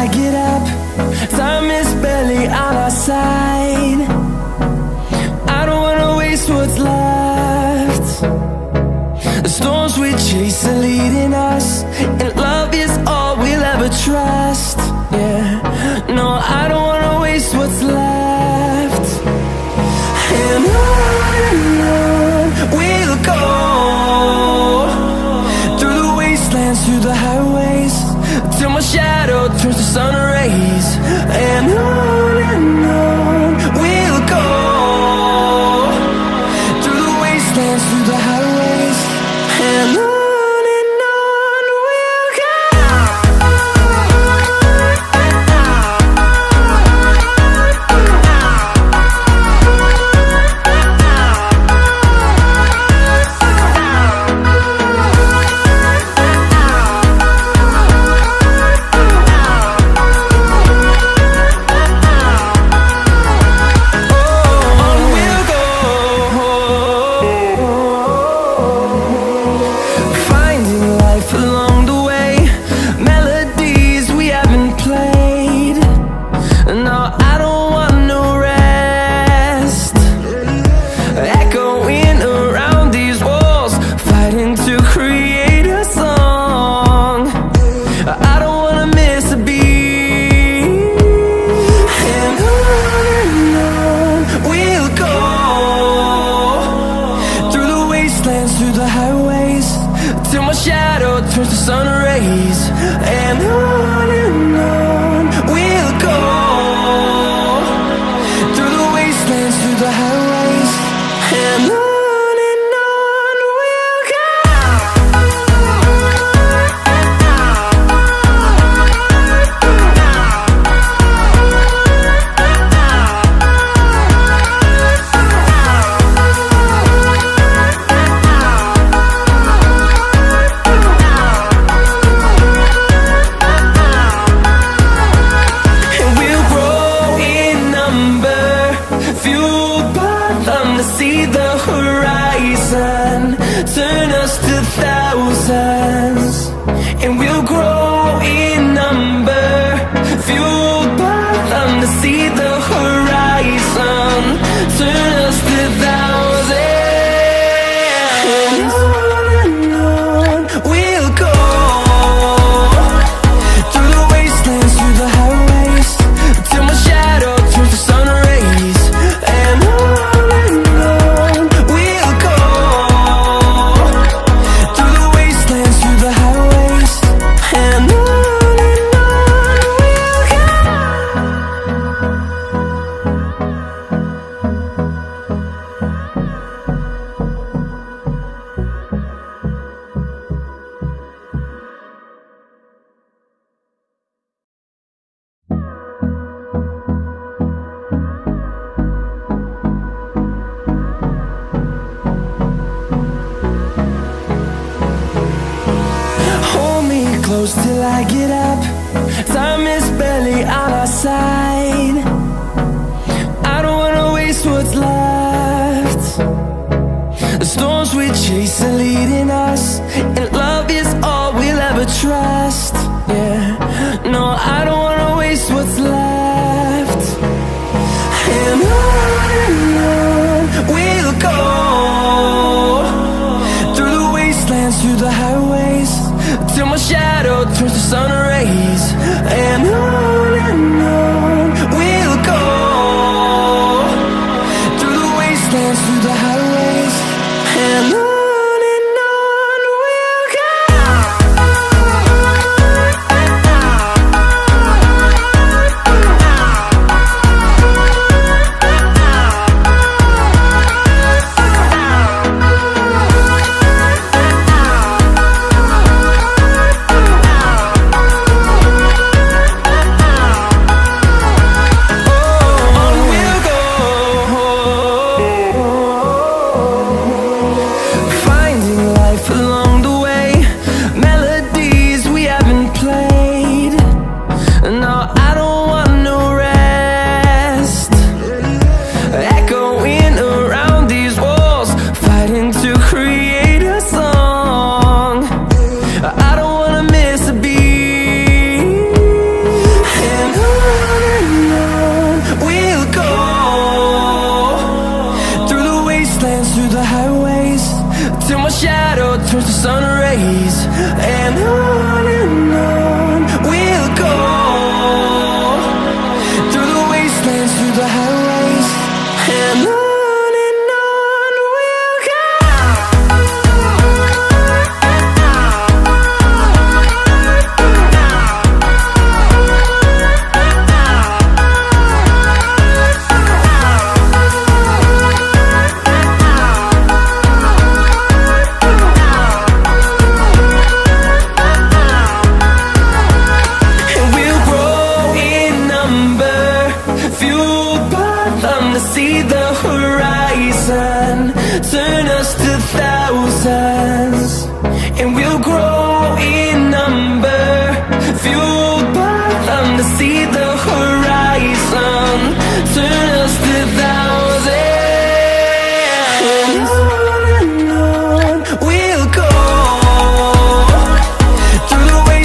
I get up. Time is barely on our side. I don't wanna waste what's left. The storms we chase are leading us, and love is all we'll ever trust. Yeah, no, I don't wanna waste what's left. And on we'll go, through the wastelands, through the highways, till my shadow turns to sun rays. And on we'll go, through the wastelands, through the highways, and on. Till I get up, time is barely on our side. I don't wanna waste what's left. The storms we chase are leading us, and love is all we'll ever trust. Yeah, no, I don't wanna waste what's left. And on we'll go, through the wastelands, through the highways, till my shadow turns to sun rays. And on we'll running through the highways, and on we'll go. And we'll grow in number, fueled by them to see the horizon.